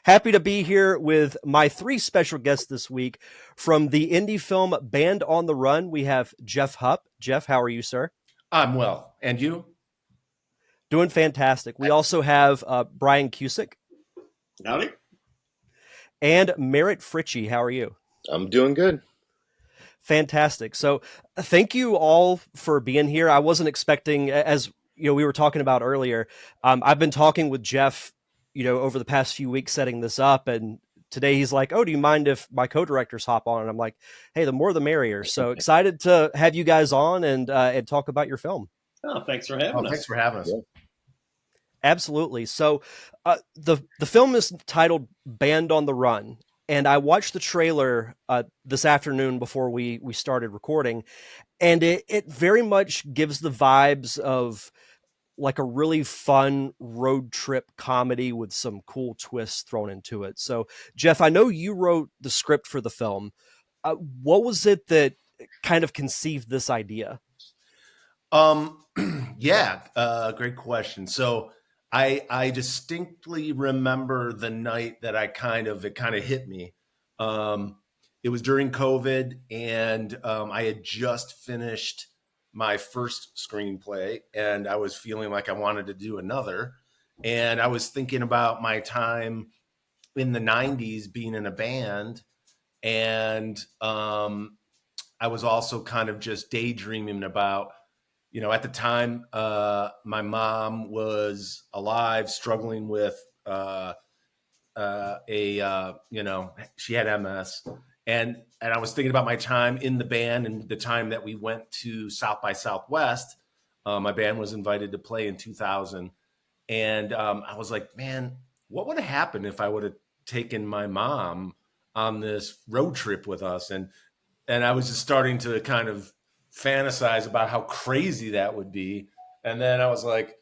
Happy to be here with my three special guests this week. From the indie film Band on the Run, we have Jeff Hupp. Jeff, how are you, sir? I'm well. And you? Doing fantastic. We also have Brian Cusac Howdy. and Merritt Fritchie. How are you? I'm doing good. Fantastic. So, thank you all for being here. I wasn't expecting, as we were talking about earlier. I've been talking with Jeff, over the past few weeks setting this up, and today he's like, "Oh, do you mind if my co-directors hop on?" And I'm like, "Hey, the more the merrier." So excited to have you guys on and talk about your film. Oh, thanks for having us. Thanks for having us. Yeah. Absolutely. So, the film is titled "Band on the Run." And I watched the trailer this afternoon before we started recording, and it very much gives the vibes of like a really fun road trip comedy with some cool twists thrown into it. So, Jeff, I know you wrote the script for the film. What was it that kind of conceived this idea? Great question. So I distinctly remember the night that it kind of hit me. It was during COVID, and I had just finished my first screenplay, and I was feeling like I wanted to do another. And I was thinking about my time in the '90s being in a band, and I was also kind of just daydreaming about, at the time, my mom was alive, struggling with she had MS, and I was thinking about my time in the band and the time that we went to South by Southwest. My band was invited to play in 2000, and I was like, man, what would have happened if I would have taken my mom on this road trip with us? And I was just starting to kind of fantasize about how crazy that would be. And then I was like,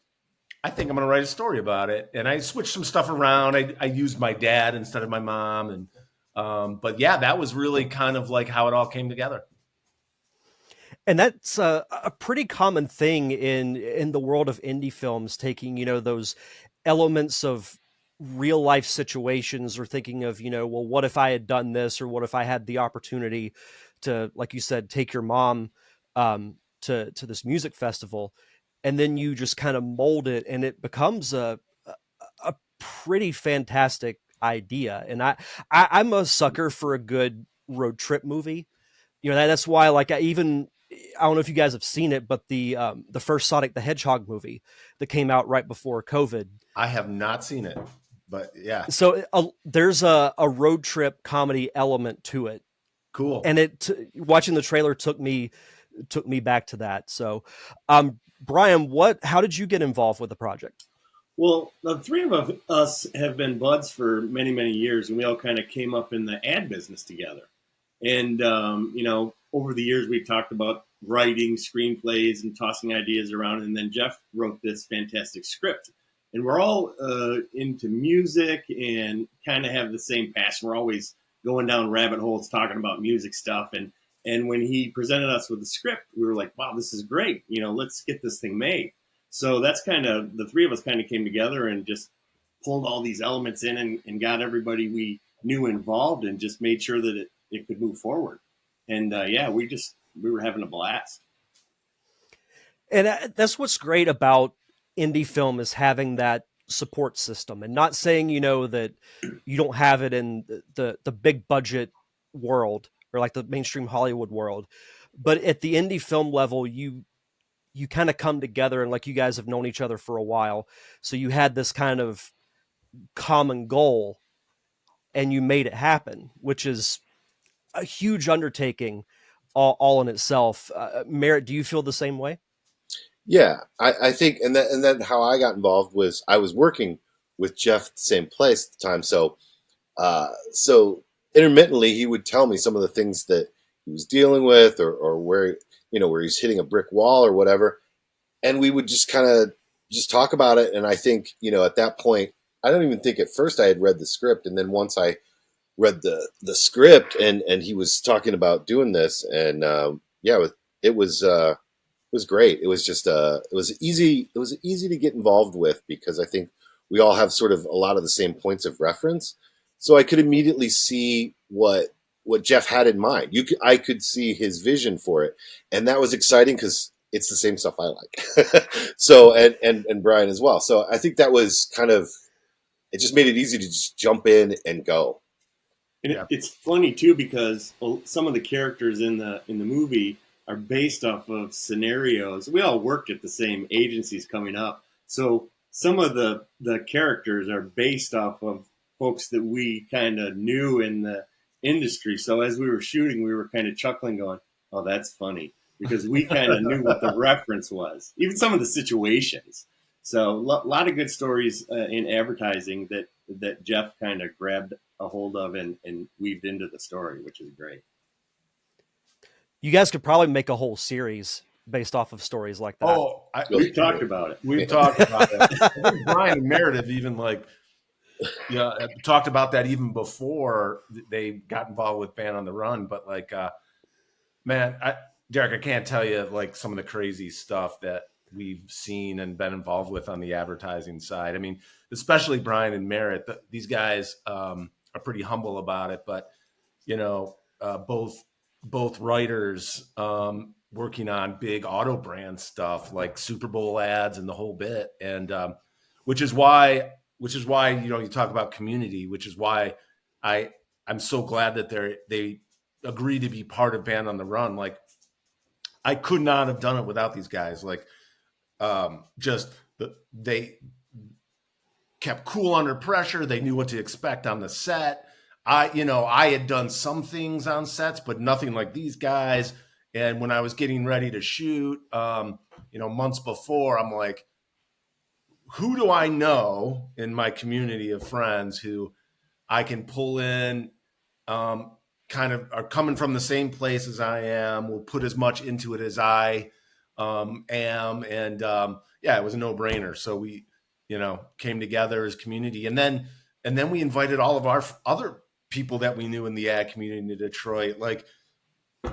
I think I'm going to write a story about it. And I switched some stuff around. I used my dad instead of my mom. And, but yeah, that was really kind of like how it all came together. And that's a pretty common thing in the world of indie films, taking, those elements of real life situations, or thinking of, well, what if I had done this, or what if I had the opportunity to, like you said, take your mom to this music festival, and then you just kind of mold it, and it becomes a pretty fantastic idea. And I'm a sucker for a good road trip movie. That's why, like, I don't know if you guys have seen it, but the first Sonic the Hedgehog movie that came out right before COVID. I have not seen it, but yeah. So there's a road trip comedy element to it. Cool. And watching the trailer took me back to that. So, Brian, how did you get involved with the project? Well, the three of us have been buds for many, many years, and we all kind of came up in the ad business together. And, over the years, we talked about writing screenplays and tossing ideas around. And then Jeff wrote this fantastic script. And we're all into music and kind of have the same passion. We're always going down rabbit holes talking about music stuff. And when he presented us with the script, we were like, wow, this is great. Let's get this thing made. So that's kind of, the three of us kind of came together and just pulled all these elements in and got everybody we knew involved, and just made sure that it could move forward. And we were having a blast. And that's what's great about indie film, is having that support system, and not saying, that you don't have it in the big budget world, or like the mainstream Hollywood world. But at the indie film level, you kind of come together, and like, you guys have known each other for a while. So you had this kind of common goal, and you made it happen, which is a huge undertaking all in itself. Merritt, do you feel the same way? Yeah, I think, and then how I got involved was I was working with Jeff at the same place at the time. So intermittently he would tell me some of the things that he was dealing with, or where he's hitting a brick wall or whatever. And we would just kind of just talk about it. And I think, at that point, I don't even think at first I had read the script. And then once I read the script, and he was talking about doing this, and it was great. It was just it was easy to get involved with, because I think we all have sort of a lot of the same points of reference. So I could immediately see what Jeff had in mind. I could see his vision for it, and that was exciting because it's the same stuff I like. So and Brian as well. So I think that was kind of, it just made it easy to just jump in and go. And it's funny too, because some of the characters in the movie are based off of scenarios. We all worked at the same agencies coming up, so some of the characters are based off of folks that we kind of knew in the industry. So as we were shooting, we were kind of chuckling, going, "Oh, that's funny," because we kind of knew what the reference was, even some of the situations. So a lot of good stories in advertising that Jeff kind of grabbed a hold of and weaved into the story, which is great. You guys could probably make a whole series based off of stories like that. Oh, we've talked about it. We've talked about it. I think Brian and Merritt have even talked about that even before they got involved with Band on the Run. But man, Derek, I can't tell you like some of the crazy stuff that we've seen and been involved with on the advertising side. I mean, especially Brian and Merritt, these guys are pretty humble about it, but both writers working on big auto brand stuff like Super Bowl ads and the whole bit. And which is why, you talk about community, which is why I'm so glad that they agreed to be part of Band on the Run. Like, I could not have done it without these guys. Like, they kept cool under pressure. They knew what to expect on the set. I had done some things on sets, but nothing like these guys. And when I was getting ready to shoot, months before, I'm like, who do I know in my community of friends who I can pull in, kind of are coming from the same place as I am, will put as much into it as I am. And it was a no-brainer. So we, came together as community. And then we invited all of our other people that we knew in the ad community in Detroit. Like,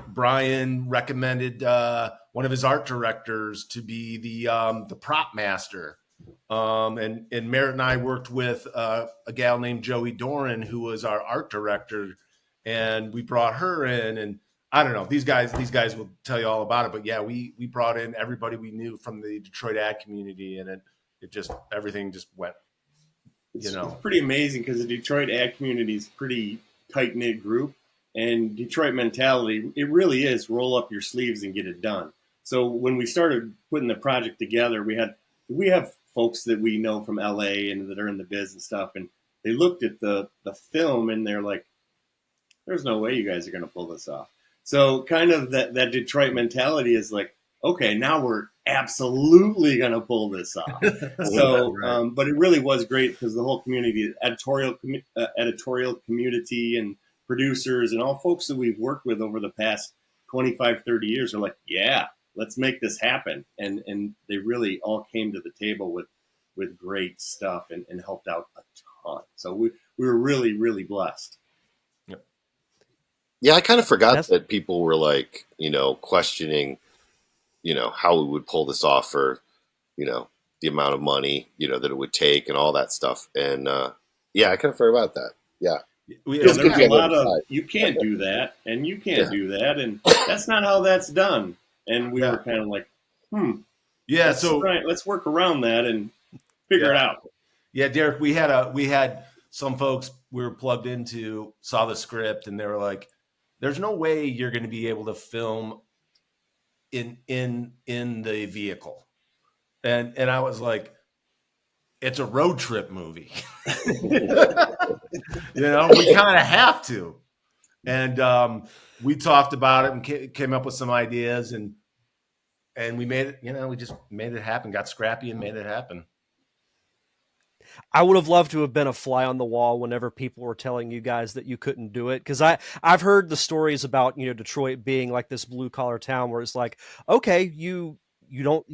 Brian recommended one of his art directors to be the prop master. And Merritt and I worked with a gal named Joey Doran, who was our art director, and we brought her in. And I don't know, these guys will tell you all about it, but yeah, we brought in everybody we knew from the Detroit ad community, and it just, everything just went. It's pretty amazing because the Detroit ad community is pretty tight-knit group, and Detroit mentality, it really is roll up your sleeves and get it done. So when we started putting the project together, we have folks that we know from LA and that are in the biz and stuff, and they looked at the film and they're like, there's no way you guys are going to pull this off. So kind of that Detroit mentality is like, okay, now we're absolutely going to pull this off. So, right. But it really was great because the whole community, editorial community and producers and all folks that we've worked with over the past 25, 30 years are like, yeah, let's make this happen. And they really all came to the table with great stuff and helped out a ton. So we were really, really blessed. Yeah, I kind of forgot that people were like, questioning, how we would pull this off for, the amount of money, that it would take and all that stuff. And I kind of forgot about that. Yeah. There's a lot of, you can't do that and you can't do that. And that's not how that's done. And we were kind of like, Yeah. Let's work around that and figure it out. Yeah, Derek, we had some folks we were plugged into, saw the script, and they were like, there's no way you're going to be able to film in the vehicle. And I was like, it's a road trip movie. We kind of have to. And we talked about it and came up with some ideas, and we made it, we just made it happen, got scrappy and made it happen. I would have loved to have been a fly on the wall whenever people were telling you guys that you couldn't do it. Because I've heard the stories about, Detroit being like this blue collar town where it's like, okay, you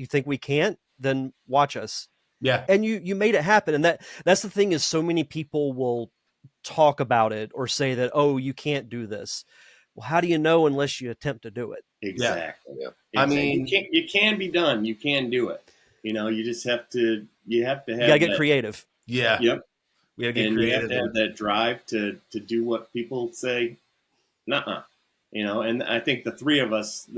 think we can't, then watch us. Yeah. And you made it happen. And that's the thing, is so many people will talk about it or say that, oh, you can't do this. Well, how do you know unless you attempt to do it? Exactly. Yeah. I mean, it can be done. You can do it. You just have to, you gotta get creative. Yeah, Yep. we had to get And you have creative. to have that drive to do what people say, nuh-uh. And I think the three of us,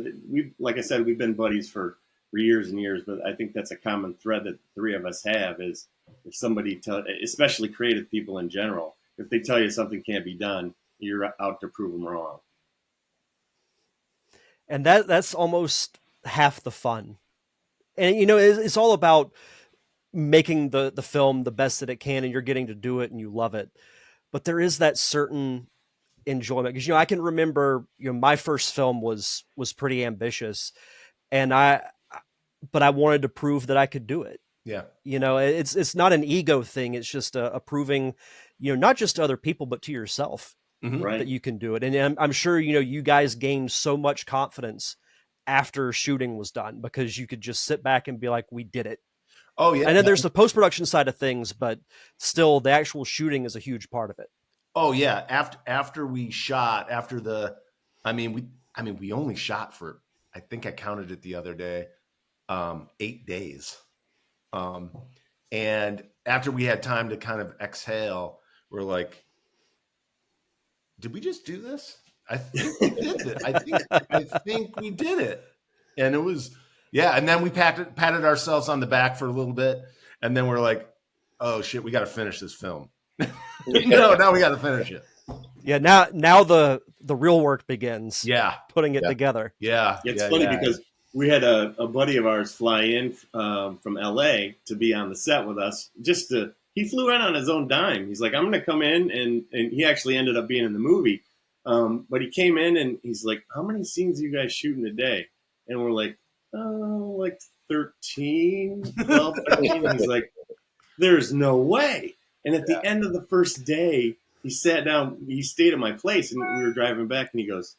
like I said, we've been buddies for years and years, but I think that's a common thread that the three of us have is if somebody especially creative people in general, if they tell you something can't be done, you're out to prove them wrong. And that's almost half the fun. And it's all about making the film the best that it can, and you're getting to do it and you love it. But there is that certain enjoyment because I can remember my first film was pretty ambitious, and but I wanted to prove that I could do it. Yeah. It's not an ego thing. It's just a proving, not just to other people, but to yourself Right. that you can do it. And I'm sure, you guys gained so much confidence after shooting was done because you could just sit back and be like, we did it. Oh yeah. And then there's the post-production side of things, but still the actual shooting is a huge part of it. Oh yeah. After we shot, we only shot for, I think I counted it the other day, 8 days. And after we had time to kind of exhale, we're like, did we just do this? I think we did it. I think we did it. And it was, yeah. And then we patted ourselves on the back for a little bit. And then we're like, oh shit, we got to finish this film. Now we got to finish it. Yeah. Now the real work begins. Yeah. Putting it together. Yeah. It's funny because we had a buddy of ours fly in from LA to be on the set with us. He flew in on his own dime. He's like, I'm going to come in, and he actually ended up being in the movie. But he came in and he's like, how many scenes are you guys shooting a day? And we're like, oh, like 13, 12, 13. And he's like, there's no way. And at the end of the first day, he sat down, he stayed at my place, and we were driving back, and he goes,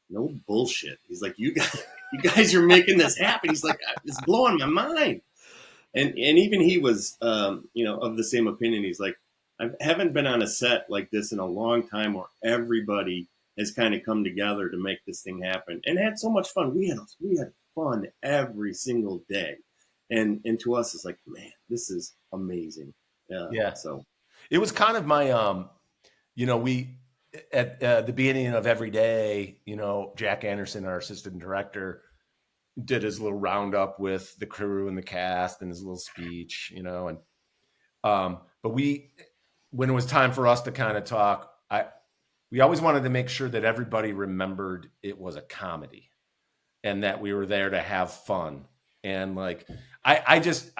no bullshit. He's like, you guys are making this happen. He's like, it's blowing my mind. And even he was, of the same opinion. He's like, I haven't been on a set like this in a long time where everybody has kind of come together to make this thing happen and had so much fun. We had fun every single day. And to us, it's like, man, this is amazing. Yeah. So it was kind of my, we, at the beginning of every day, Jack Anderson, our assistant director, did his little roundup with the crew and the cast and his little speech, but when it was time for us to kind of talk, we always wanted to make sure that everybody remembered it was a comedy and that we were there to have fun. And like, I'll just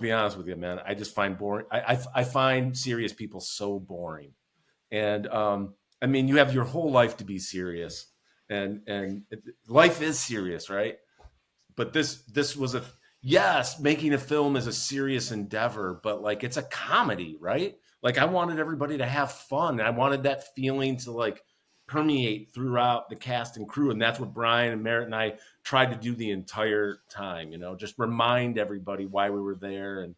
be honest with you, man. I just find boring. I find serious people so boring. And, you have your whole life to be serious and life is serious, right? But this was making a film is a serious endeavor, but like, it's a comedy, right? Like I wanted everybody to have fun. I wanted that feeling to like permeate throughout the cast and crew. And that's what Brian and Merritt and I tried to do the entire time, just remind everybody why we were there and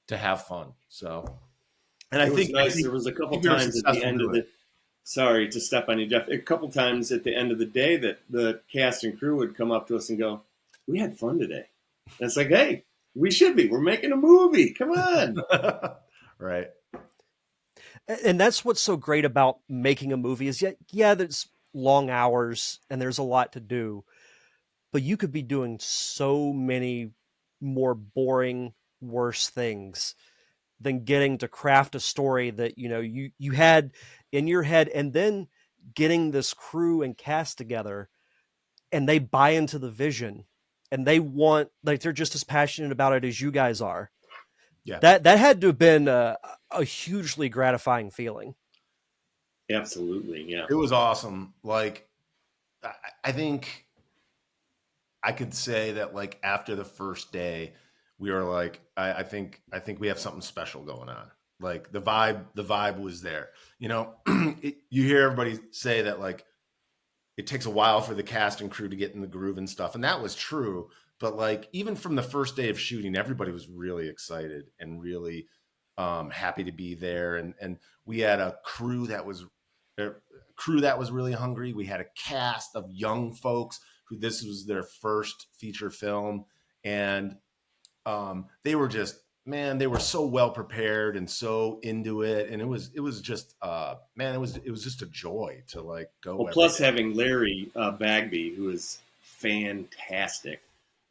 to have fun. So, and I think there was a couple times at the end of the, sorry to step on you, Jeff, a couple times at the end of the day that the cast and crew would come up to us and go, we had fun today. And it's like, hey, we should be. We're making a movie. Come on. Right. And that's what's so great about making a movie is there's long hours and there's a lot to do, but you could be doing so many more boring, worse things than getting to craft a story that, you had in your head, and then getting this crew and cast together and they buy into the vision and they're just as passionate about it as you guys are. Yeah. That had to have been a hugely gratifying feeling. Absolutely. Yeah. It was awesome. Like, I think I could say that like after the first day, we were like, I think we have something special going on. Like the vibe was there, you hear everybody say that like, it takes a while for the cast and crew to get in the groove and stuff. And that was true. But like, even from the first day of shooting, everybody was really excited and really happy to be there. And we had a crew that was really hungry. We had a cast of young folks who this was their first feature film. And they were just man, they were so well prepared and so into it, and it was just man, it was just a joy to like go. Well, every plus day. having Larry Bagby, who is fantastic.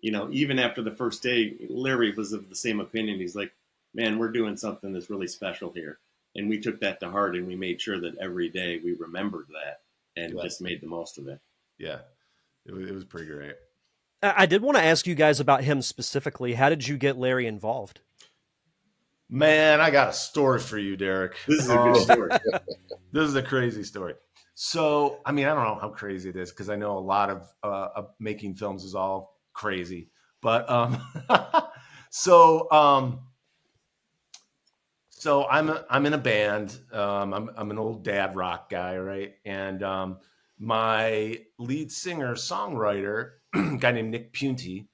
You know, even after the first day, Larry was of the same opinion. He's like, man, we're doing something that's really special here. And we took that to heart, and we made sure that every day we remembered that and Yeah. just made the most of it. Yeah, it was pretty great. I did want to ask you guys about him specifically. How did you get Larry involved? Man, I got a story for you, Derek. This is a good story. This is a crazy story. So, I mean, I don't know how crazy it is because I know a lot of making films is all crazy. But so so I'm in a band. I'm an old dad rock guy, right? And my lead singer songwriter, a guy named Nick Punty,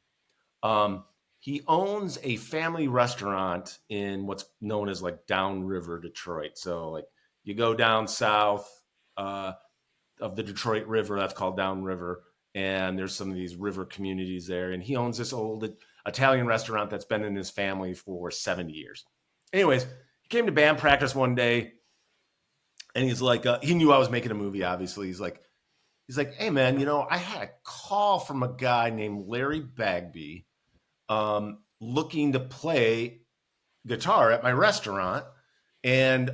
he owns a family restaurant in what's known as like downriver Detroit. So like you go down south of the Detroit River, that's called downriver, and there's some of these river communities there. And he owns this old Italian restaurant that's been in his family for 70 years. Anyways, he came to band practice one day, and he's like, he knew I was making a movie. Obviously, he's like, hey man, you know, I had a call from a guy named Larry Bagby, looking to play guitar at my restaurant. And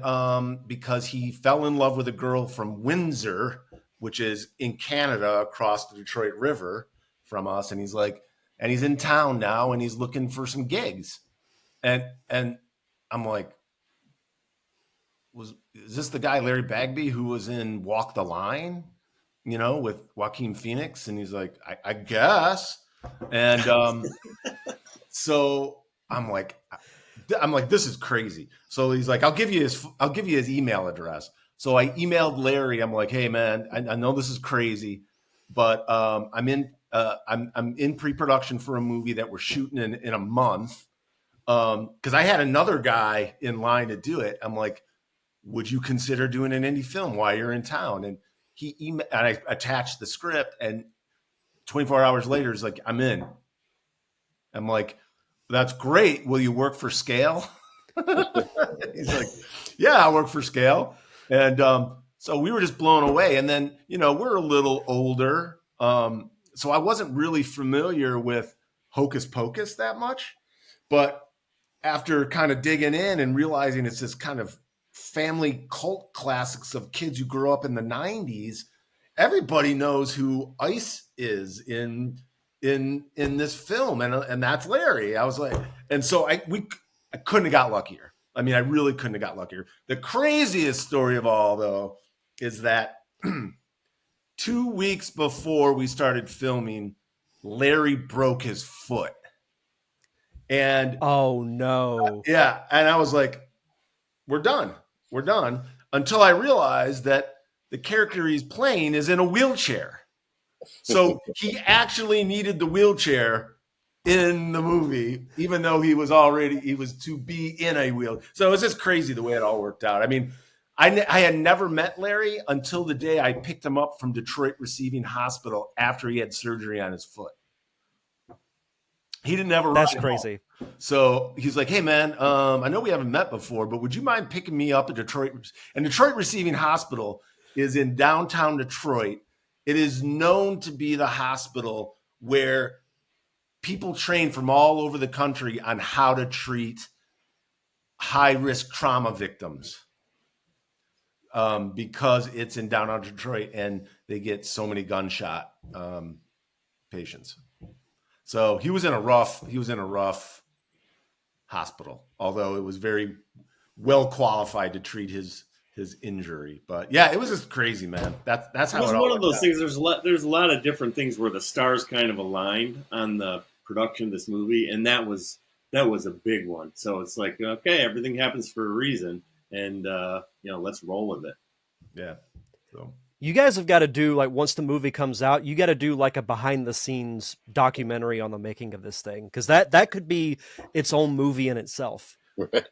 because he fell in love with a girl from Windsor, which is in Canada across the Detroit River from us. And he's like, and he's in town now and he's looking for some gigs. And I'm like, is this the guy, Larry Bagby, who was in Walk the Line, you know, with Joaquin Phoenix? And he's like, I guess. And so I'm like, this is crazy. So he's like, I'll give you his email address. So I emailed Larry. I'm like, hey man, I know this is crazy, but I'm in pre-production for a movie that we're shooting in a month. Because I had another guy in line to do it. I'm like, would you consider doing an indie film while you're in town? And and I attached the script, and 24 hours later, he's like, I'm in. I'm like, that's great. Will you work for scale? He's like, yeah, I work for scale. And so we were just blown away. And then, you know, we're a little older. So I wasn't really familiar with Hocus Pocus that much. But after kind of digging in and realizing it's this kind of family cult classics of kids who grew up in the 90s, everybody knows who Ice is in this film, and that's Larry. I was like, and so I couldn't have got luckier. I mean, I really couldn't have got luckier. The craziest story of all, though, is that 2 weeks before we started filming, Larry broke his foot. And oh no. Yeah, and I was like, we're done. Until I realized that the character he's playing is in a wheelchair. So he actually needed the wheelchair in the movie, even though he was to be in a wheel. So it was just crazy the way it all worked out. I mean, I had never met Larry until the day I picked him up from Detroit Receiving Hospital after he had surgery on his foot. He didn't ever. That's crazy. So he's like, hey man, I know we haven't met before, but would you mind picking me up at Detroit? And Detroit Receiving Hospital is in downtown Detroit. It is known to be the hospital where people train from all over the country on how to treat high-risk trauma victims, because it's in downtown Detroit and they get so many gunshot patients. So he was in a rough hospital, although it was very well qualified to treat his injury. But yeah, it was just crazy, man. That's how it was it all one of those out. things. There's a lot of different things where the stars kind of aligned on the production of this movie, and that was a big one. So it's like, okay, everything happens for a reason, and let's roll with it. Yeah. So you guys have got to do, like, once the movie comes out, you got to do like a behind the scenes documentary on the making of this thing, because that could be its own movie in itself. Right.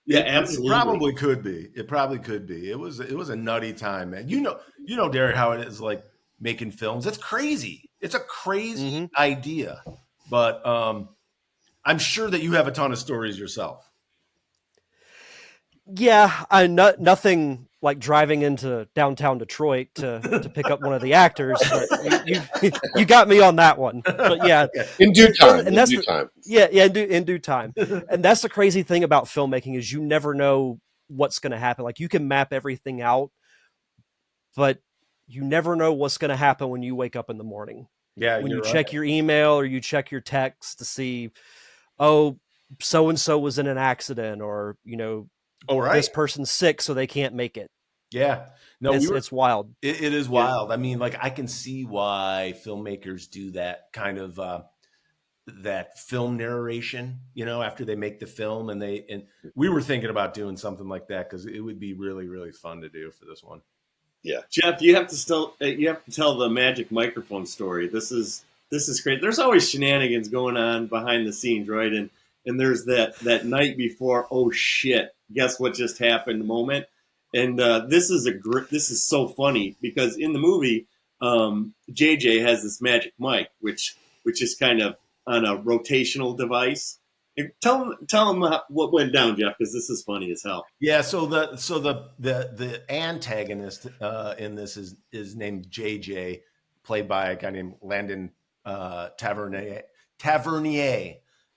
Yeah, absolutely. It probably could be. It probably could be. It was a nutty time, man. You know, Derek, how it is like making films. It's crazy. It's a crazy idea. But I'm sure that you have a ton of stories yourself. Yeah, nothing like driving into downtown Detroit to pick up one of the actors, but you got me on that one. But yeah, In due time. and In that's due time. yeah, in due time. And that's the crazy thing about filmmaking is you never know what's going to happen. Like you can map everything out, but you never know what's going to happen when you wake up in the morning. Yeah, When you're you right. check your email or you check your text to see, oh, so and so was in an accident, or Oh, right. this person's sick, so they can't make it. Yeah. No, It's wild. It is wild. I mean, like I can see why filmmakers do that kind of that film narration, after they make the film, and we were thinking about doing something like that because it would be really, really fun to do for this one. Yeah, Jeff, you have to tell the magic microphone story. This is great. There's always shenanigans going on behind the scenes, right? And there's that night before, oh shit, guess what just happened moment. And this is so funny because in the movie, JJ has this magic mic, which is kind of on a rotational device. And tell him what went down, Jeff, because this is funny as hell. Yeah. So the antagonist in this is named JJ, played by a guy named Landon Tavernier,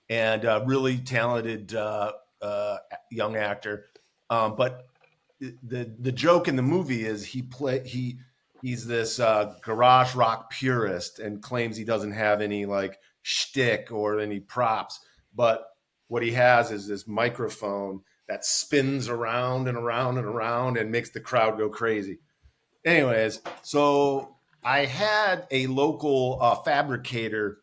and really talented young actor. But the joke in the movie is he's this garage rock purist and claims he doesn't have any like shtick or any props, but what he has is this microphone that spins around and around and around and makes the crowd go crazy. Anyways, so I had a local fabricator.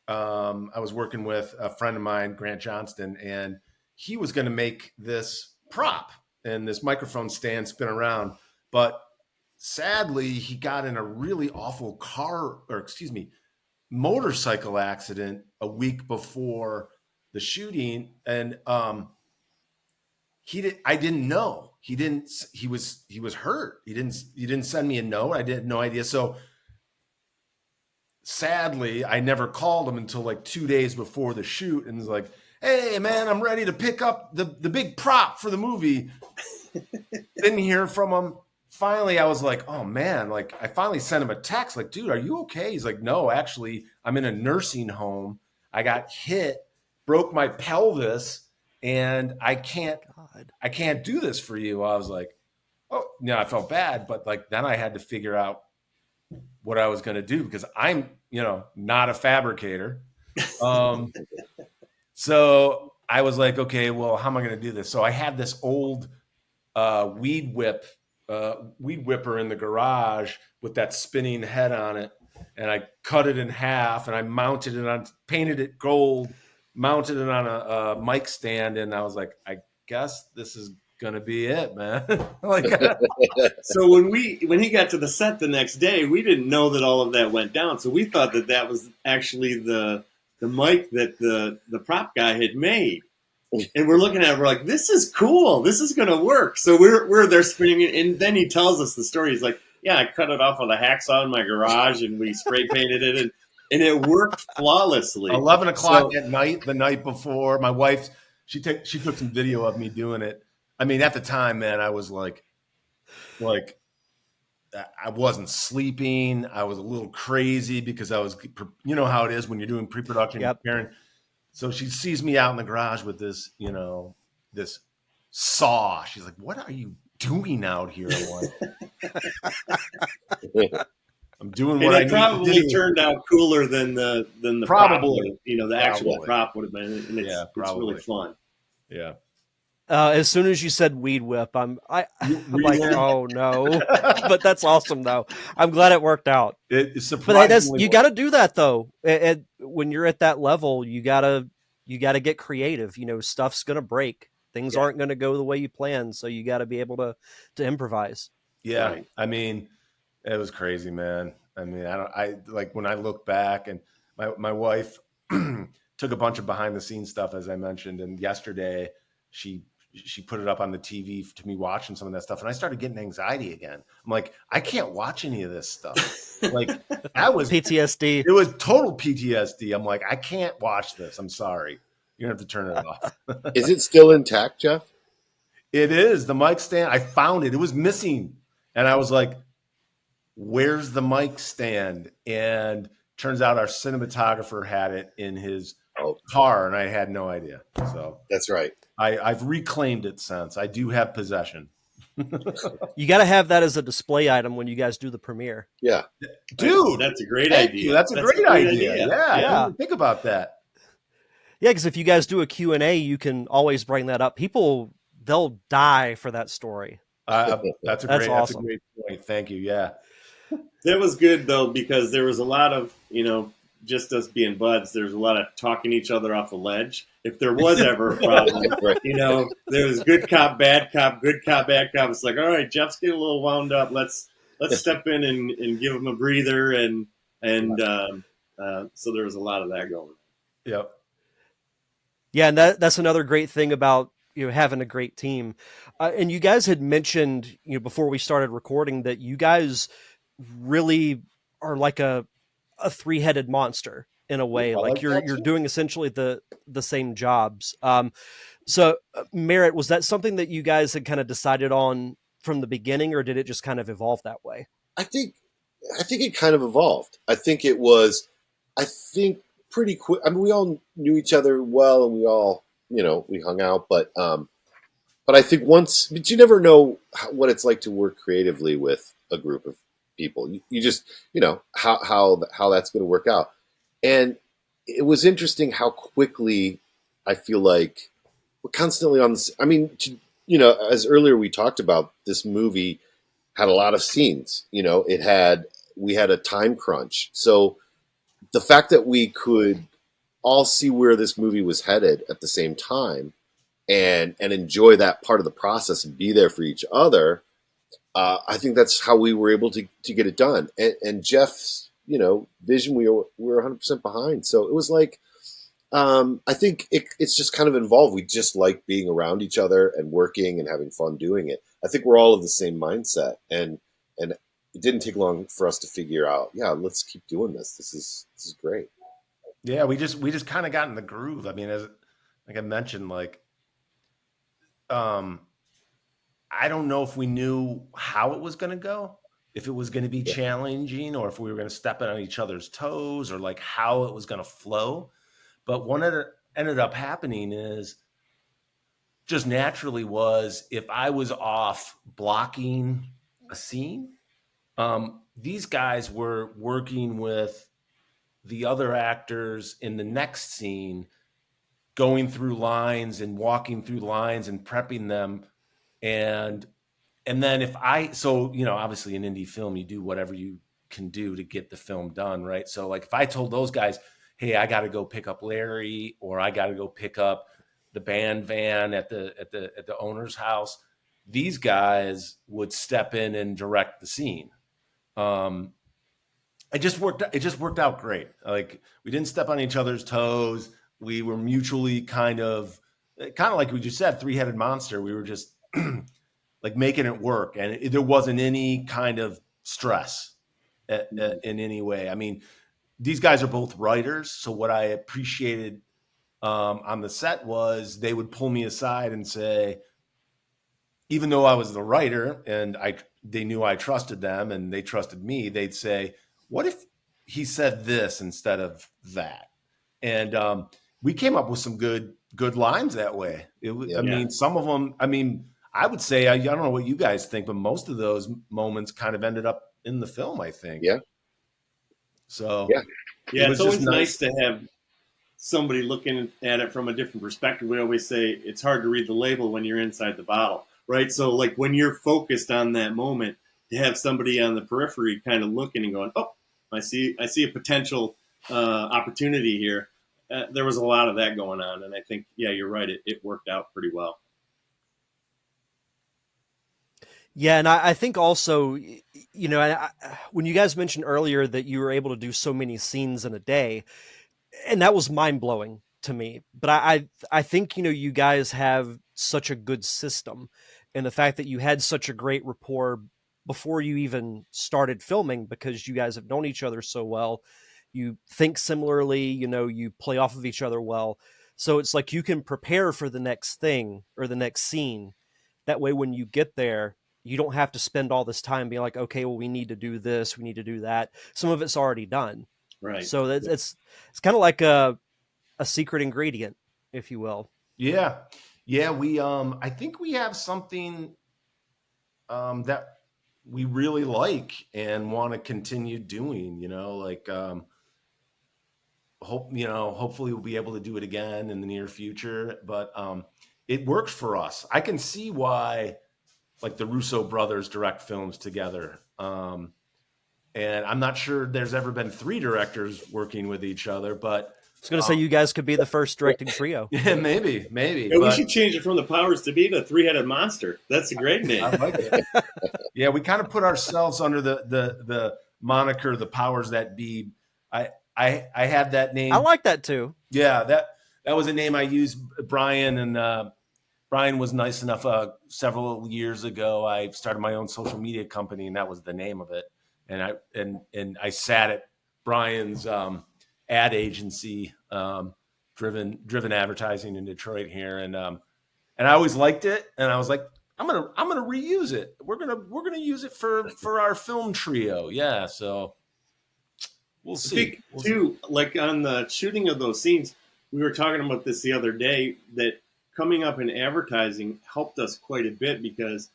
I was working with a friend of mine, Grant Johnston, and he was going to make this prop and this microphone stand spin around. But sadly, he got in a really awful motorcycle accident a week before the shooting, and I didn't know. He was hurt. He didn't send me a note. I had no idea. So sadly, I never called him until like 2 days before the shoot, and was like, "Hey man, I'm ready to pick up the big prop for the movie." Didn't hear from him. Finally, I was like, "Oh man!" Like I finally sent him a text, like, "Dude, are you okay?" He's like, "No, actually, I'm in a nursing home. I got hit, broke my pelvis, and I can't do this for you." I was like, "Oh, I felt bad," but like then I had to figure out what I was going to do because I'm, not a fabricator. So I was like, okay, well, how am I going to do this? So I had this old weed whipper in the garage with that spinning head on it, and I cut it in half and I painted it gold, mounted it on a mic stand, and I was like, I guess this is gonna be it, man. So when he got to the set the next day, we didn't know that all of that went down. So we thought that was actually the mic that the prop guy had made. And we're looking at it, we're like, this is cool. This is going to work. So we're there spinning it. And then he tells us the story. He's like, yeah, I cut it off with a hacksaw in my garage and we spray painted it. And it worked flawlessly. 11 o'clock at night, the night before, my wife, she took some video of me doing it. I mean, at the time, man, I was like I wasn't sleeping. I was a little crazy because I was, how it is when you're doing pre-production. Yep. So she sees me out in the garage with this, this saw. She's like, "What are you doing out here?" I'm doing what I need to do. It probably turned out cooler than the probably prop, the actual prop would have been. And it's really fun. Yeah. As soon as you said weed whip, I'm like, oh no, but that's awesome though. I'm glad it worked out. It's surprisingly, but you got to do that though. When you're at that level, you gotta get creative. Stuff's gonna break. Things aren't gonna go the way you plan, so you got to be able to improvise. Yeah, right. I mean, it was crazy, man. I mean, I like when I look back, and my wife took a bunch of behind the scenes stuff, as I mentioned, and yesterday she put it up on the TV to me watching some of that stuff. And I started getting anxiety again. I'm like, I can't watch any of this stuff. Like that was PTSD. It was total PTSD. I'm like, I can't watch this. I'm sorry. You're gonna have to turn it off. Is it still intact, Jeff? It is the mic stand. I found it. It was missing, and I was like, "Where's the mic stand?" And turns out our cinematographer had it in his car, and I had no idea. So that's right. I've reclaimed it since. I do have possession. You got to have that as a display item when you guys do the premiere. Yeah, dude, that's a great thank idea. you. That's a great idea. Yeah, I didn't even think about that. Yeah, because if you guys do a Q&A, you can always bring that up. People, they'll die for that story. That's awesome. That's a great point. Thank you. Yeah. That was good, though, because there was a lot of, just us being buds, there's a lot of talking each other off the ledge. If there was ever a problem, there was good cop, bad cop, good cop, bad cop. It's like, all right, Jeff's getting a little wound up. Let's step in and give him a breather. So there was a lot of that going on. Yep. Yeah, and that's another great thing about having a great team. And you guys had mentioned before we started recording that you guys really are like a three-headed monster in a way. Like you're doing essentially the same jobs. So Merritt, was that something that you guys had kind of decided on from the beginning, or did it just kind of evolve that way? I think it kind of evolved. I think pretty quick. I mean, we all knew each other well, and we all, we hung out. But I think but you never know what it's like to work creatively with a group of people. You just, how that's going to work out. And it was interesting how quickly I feel like we're constantly on this. I mean, as earlier we talked about, this movie had a lot of scenes. We had a time crunch. So the fact that we could all see where this movie was headed at the same time and enjoy that part of the process and be there for each other, I think that's how we were able to get it done. And Jeff's, vision, we were 100% behind. So it was like, I think it's just kind of involved. We just like being around each other and working and having fun doing it. I think we're all of the same mindset, and it didn't take long for us to figure out, let's keep doing this. This is great. Yeah, we just kind of got in the groove. I mean, like I mentioned, I don't know if we knew how it was going to go, if it was going to be challenging, or if we were going to step on each other's toes, or like how it was going to flow. But what ended up happening is just naturally was, if I was off blocking a scene, these guys were working with the other actors in the next scene, going through lines and walking through lines and prepping them. And then obviously in indie film, you do whatever you can do to get the film done, right? So like if I told those guys, hey, I got to go pick up Larry, or I got to go pick up the band van at the owner's house, these guys would step in and direct the scene. It just worked out great. Like, we didn't step on each other's toes. We were mutually kind of like we just said, three-headed monster. We were just like making it work, and there wasn't any kind of stress in any way. I mean, these guys are both writers, so what I appreciated on the set was they would pull me aside and say, even though I was the writer and they knew I trusted them and they trusted me, they'd say, what if he said this instead of that? And we came up with some good lines that way. I mean, some of them, I would say, I don't know what you guys think, but most of those moments kind of ended up in the film, I think. Yeah. So it's always nice to have somebody looking at it from a different perspective. We always say it's hard to read the label when you're inside the bottle, right? So like when you're focused on that moment, to have somebody on the periphery kind of looking and going, oh, I see a potential opportunity here. There was a lot of that going on, and I think, you're right. It worked out pretty well. Yeah, and I think also, when you guys mentioned earlier that you were able to do so many scenes in a day, and that was mind-blowing to me. But I think, you guys have such a good system, and the fact that you had such a great rapport before you even started filming, because you guys have known each other so well, you think similarly, you play off of each other well. So it's like you can prepare for the next thing or the next scene. That way, when you get there, you don't have to spend all this time being like, okay, well, we need to do this, we need to do that. Some of it's already done. Right. So it's kind of like a secret ingredient, if you will. Yeah. Yeah. I think we have something that we really like and want to continue doing, hopefully we'll be able to do it again in the near future, but it works for us. I can see why like the Russo brothers direct films together. And I'm not sure there's ever been 3 directors working with each other, but I was going to say you guys could be the first directing trio. yeah, maybe. Yeah, we should change it from the powers to be to Three-Headed Monster. That's a great name. I like it. Yeah, we kind of put ourselves under the moniker, the powers that be. I had that name. I like that too. Yeah, that was a name I used. Brian and Brian was nice enough. Several years ago, I started my own social media company, and that was the name of it. And I sat at Brian's ad agency, driven advertising in Detroit here, and I always liked it, and I was like, I'm gonna reuse it. We're gonna use it for our film trio. Yeah, so we'll see. Like on the shooting of those scenes, we were talking about this the other day, that coming up in advertising helped us quite a bit because,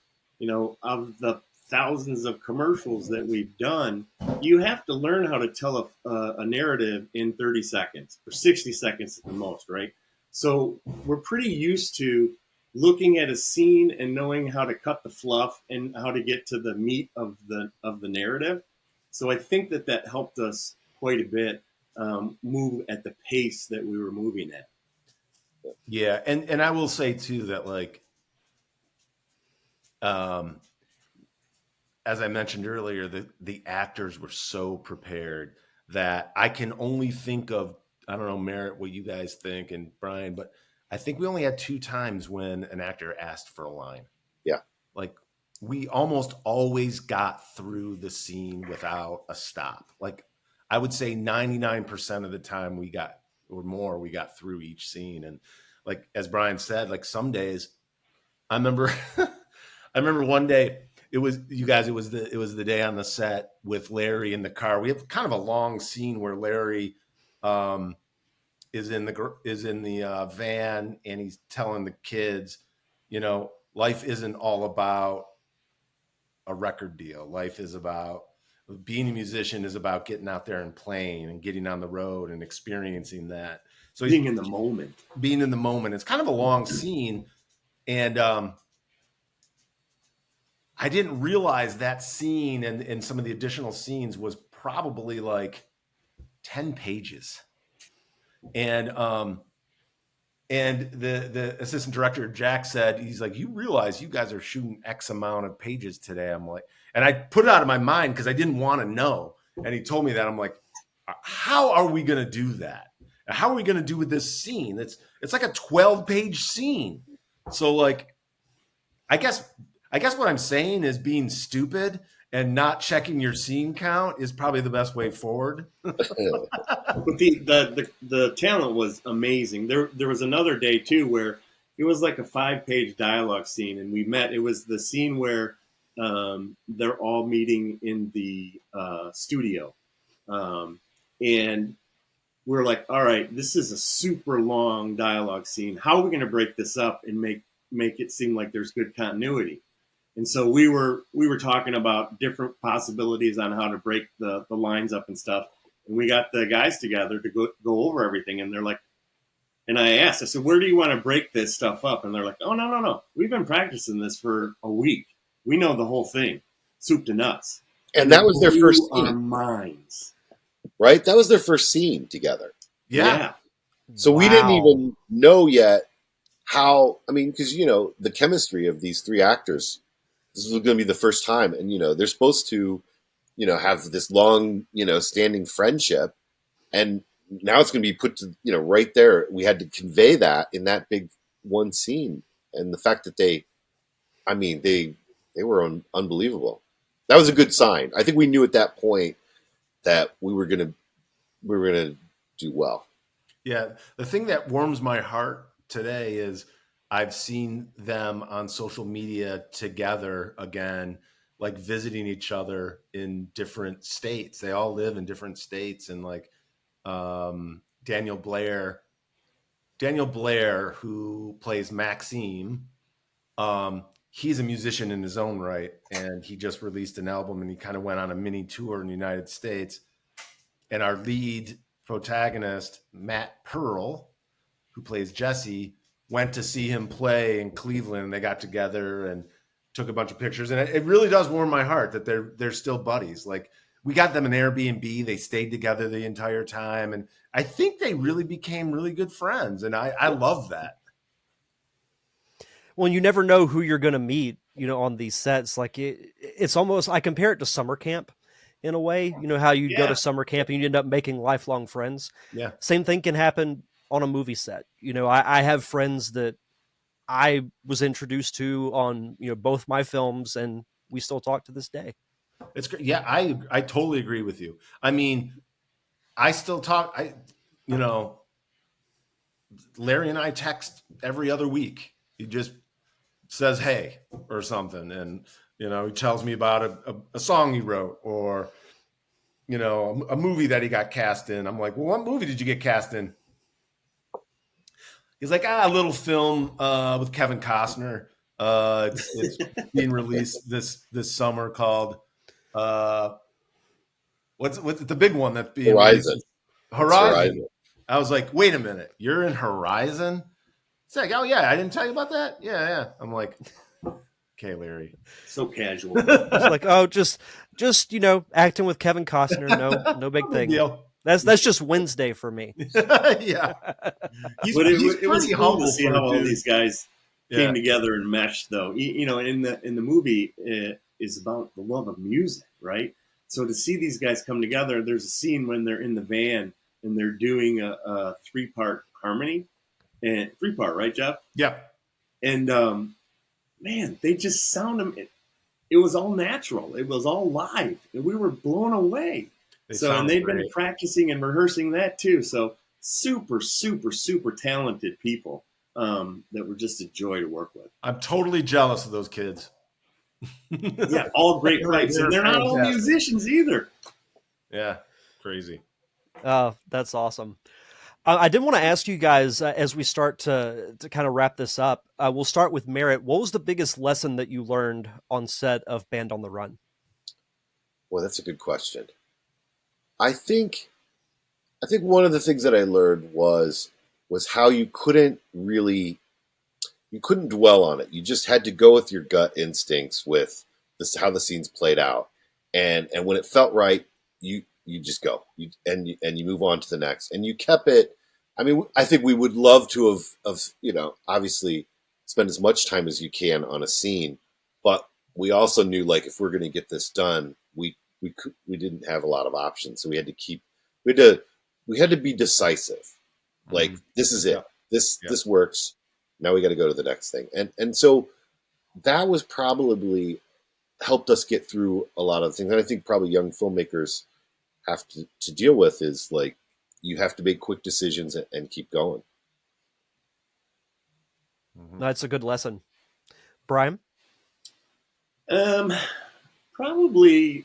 of the thousands of commercials that we've done, you have to learn how to tell a narrative in 30 seconds or 60 seconds at the most, right? So we're pretty used to looking at a scene and knowing how to cut the fluff and how to get to the meat of the narrative. So I think that helped us quite a bit move at the pace that we were moving at. Yeah, and I will say too that as I mentioned earlier, the actors were so prepared that I can only think of, I don't know, Merritt, what you guys think, and Brian, but I think we only had 2 times when an actor asked for a line. Yeah. Like we almost always got through the scene without a stop. Like I would say 99% of the time we got through each scene. And like, as Brian said, like some days I remember, one day, it was the day on the set with Larry in the car. We have kind of a long scene where Larry is in the van, and he's telling the kids, life isn't all about a record deal. Life is about being a musician, is about getting out there and playing and getting on the road and experiencing that. So being in the moment. It's kind of a long scene, and I didn't realize that scene and some of the additional scenes was probably like 10 pages. And the assistant director, Jack, said, he's like, you realize you guys are shooting X amount of pages today. I'm like, and I put it out of my mind because I didn't want to know. And he told me that. I'm like, how are we going to do that? How are we going to do with this scene? It's like a 12-page scene. So like, I guess what I'm saying is being stupid and not checking your scene count is probably the best way forward. But the talent was amazing. There was another day too where it was like a 5-page dialogue scene, and we met. It was the scene where they're all meeting in the studio, and we're like, all right, this is a super long dialogue scene. How are we going to break this up and make it seem like there's good continuity? And so we were talking about different possibilities on how to break the lines up and stuff. And we got the guys together to go over everything. And they're like, and I said, where do you want to break this stuff up? And they're like, oh, no. We've been practicing this for a week. We know the whole thing, soup to nuts. And that was their first scene. Our minds. Right? That was their first scene together. Yeah. So we didn't even know yet how, because, the chemistry of these 3 actors, this was going to be the first time. And, they're supposed to, have this long, standing friendship. And now it's going to be put to, right there. We had to convey that in that big one scene. And the fact that they were unbelievable. That was a good sign. I think we knew at that point that we were going to do well. Yeah. The thing that warms my heart today is I've seen them on social media together again, like visiting each other in different states. They all live in different states. And like Daniel Blair, who plays Maxime, he's a musician in his own right. And he just released an album and he kind of went on a mini tour in the United States. And our lead protagonist, Matt Pearl, who plays Jesse, went to see him play in Cleveland. And they got together and took a bunch of pictures. And it really does warm my heart that they're still buddies. Like, we got them an Airbnb. They stayed together the entire time. And I think they really became really good friends. And I love that. Well, you never know who you're going to meet, on these sets. Like it's almost, I compare it to summer camp in a way, how you go to summer camp and you end up making lifelong friends. Yeah. Same thing can happen on a movie set. I have friends that I was introduced to on, both my films, and we still talk to this day. It's great. Yeah, I totally agree with you. I mean, I still talk. Larry and I text every other week. He just says hey or something, and he tells me about a song he wrote, or a movie that he got cast in. I'm like, well, what movie did you get cast in? He's like, a little film with Kevin Costner. It's being released this summer called what's the big one that's being Horizon. Horizon. I was like, wait a minute, you're in Horizon? It's like, oh yeah, I didn't tell you about that. Yeah. I'm like, okay, Larry. So casual. It's like, oh, just acting with Kevin Costner. No big thing. Deal. That's just Wednesday for me. Yeah. It was cool to see how all these guys came together and meshed, though. In the movie, it is about the love of music, right? So to see these guys come together, there's a scene when they're in the van and they're doing a 3-part harmony, and 3-part, right, Jeff? Yep. And man, they just sound them. It was all natural. It was all live, and we were blown away. And they've been practicing and rehearsing that too. So super, super, super talented people that were just a joy to work with. I'm totally jealous of those kids. Yeah, all great pipes, and they're not all musicians either. Yeah, crazy. Oh, that's awesome. I did want to ask you guys as we start to kind of wrap this up. We'll start with Merritt. What was the biggest lesson that you learned on set of Band on the Run? Well, that's a good question. I think one of the things that I learned was how you couldn't dwell on it. You just had to go with your gut instincts with how the scenes played out, and when it felt right, you just go and you move on to the next, and you kept it. I mean, I think we would love to have obviously spend as much time as you can on a scene, but we also knew, like, if we're going to get this done, we didn't have a lot of options, so we had to be decisive. Like, this is it. This works. Now we got to go to the next thing, and so that was probably helped us get through a lot of things. And I think probably young filmmakers have to deal with is, like, you have to make quick decisions and keep going. That's a good lesson. Brian? Probably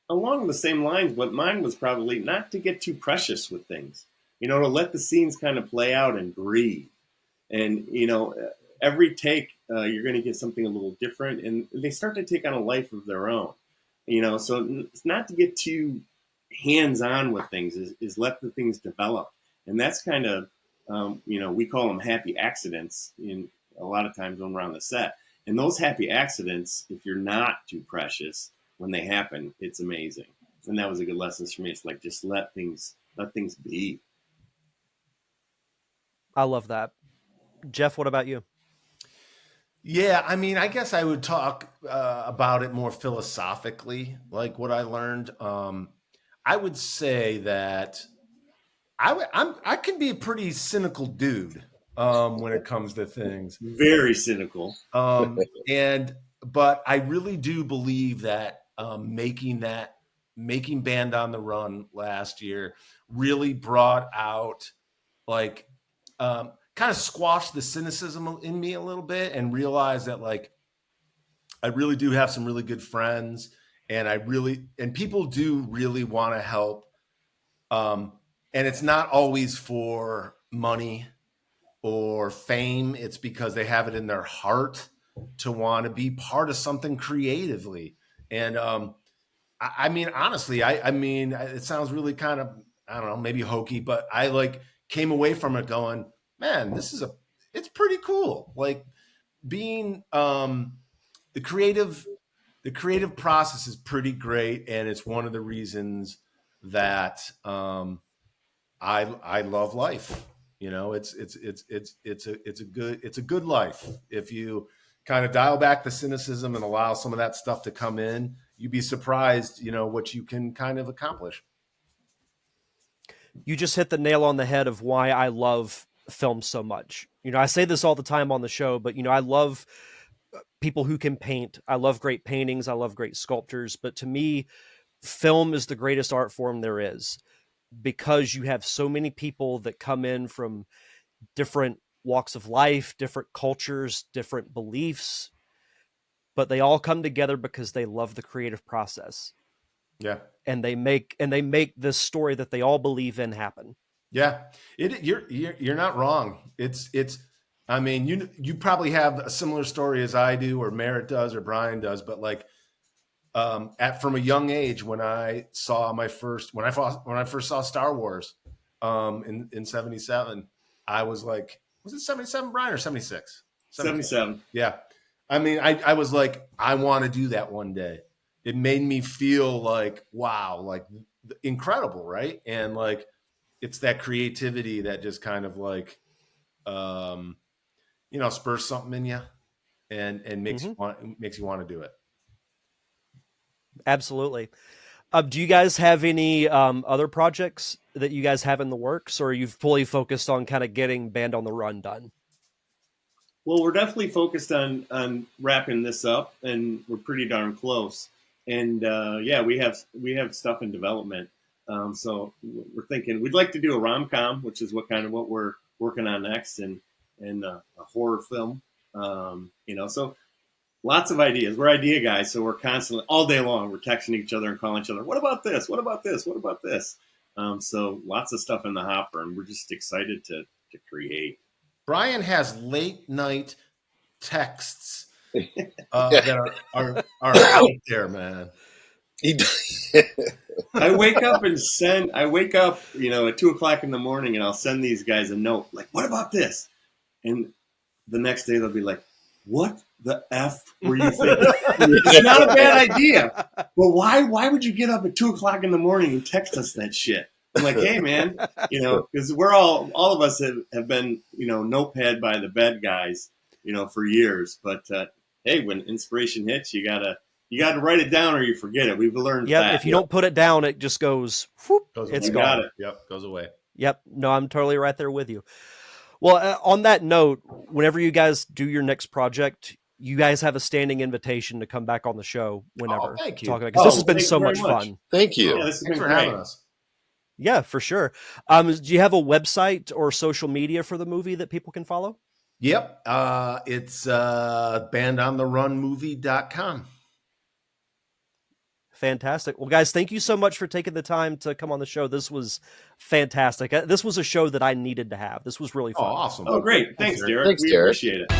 along the same lines, but mine was probably not to get too precious with things, to let the scenes kind of play out and breathe. And, every take, you're going to get something a little different, and they start to take on a life of their own, so it's not to get too hands-on with things, is let the things develop. And that's kind of, we call them happy accidents in a lot of times when we're on the set. And those happy accidents, if you're not too precious, when they happen, it's amazing. And that was a good lesson for me. It's like, just let things be. I love that. Jeff, what about you? Yeah, I mean, I guess I would talk about it more philosophically, like what I learned. I would say that I can be a pretty cynical dude when it comes to things. Very cynical. But I really do believe that making Band on the Run last year really brought out like kind of squash the cynicism in me a little bit and realize that like I really do have some really good friends, and people do really want to help. And it's not always for money or fame. It's because they have it in their heart to want to be part of something creatively. And I mean, honestly, I mean, it sounds really kind of, I don't know, maybe hokey, but I like came away from it going, man, it's pretty cool. Like being the creative process is pretty great, and it's one of the reasons that I love life. You know, it's a good life. If you kind of dial back the cynicism and allow some of that stuff to come in, you'd be surprised, you know, what you can kind of accomplish. You just hit the nail on the head of why I love film so much. You know, I say this all the time on the show, but you know, I love people who can paint. I love great paintings. I love great sculptures. But to me, film is the greatest art form there is, because you have so many people that come in from different walks of life, different cultures, different beliefs, but they all come together because they love the creative process. Yeah. And they make this story that they all believe in happen. Yeah. You're not wrong. It's I mean, you probably have a similar story as I do, or Merritt does, or Brian does, but like from a young age, when I first saw Star Wars in 77, I was like, was it 77, Brian, or 76? 77. Yeah. I mean, I was like, I want to do that one day. It made me feel like, wow, like incredible, right? And like, it's that creativity that just kind of like, you know, spurs something in you and makes you want to do it. Absolutely. Do you guys have any other projects that you guys have in the works, or are you fully focused on kind of getting Band on the Run done? Well, we're definitely focused on wrapping this up, and we're pretty darn close. And yeah, we have stuff in development. So we're thinking we'd like to do a rom-com, which is what we're working on next, and a horror film. You know, so lots of ideas. We're idea guys, so we're constantly all day long we're texting each other and calling each other. What about this? What about this? What about this? So lots of stuff in the hopper, and we're just excited to create. Brian has late night texts that are out there, man. I wake up, you know, at 2:00 in the morning, and I'll send these guys a note like, "What about this?" And the next day they'll be like, "What the F were you thinking?" It's not a bad idea, but why would you get up at 2:00 in the morning and text us that shit? I'm like, hey man, you know, because we're all of us have been, you know, notepad by the bed guys, you know, for years. But hey, when inspiration hits, you gotta write it down or you forget it. We've learned that. Yeah, if you don't put it down, it just goes. Whoop, it's gone. Got it. Yep, goes away. Yep. No, I'm totally right there with you. Well, on that note, whenever you guys do your next project, you guys have a standing invitation to come back on the show whenever. Oh, thank you. Talk about, because this has been so much fun. Thank you. Yeah, this has Thanks been for great. having us. Yeah, for sure. Do you have a website or social media for the movie that people can follow? Yep. It's bandontheRunmovie.com. Fantastic. Well, guys, thank you so much for taking the time to come on the show. This was fantastic. This was a show that I needed to have. This was really fun. Oh, awesome. Oh, great. Thanks, Derek. Thanks, We Derek. appreciate it.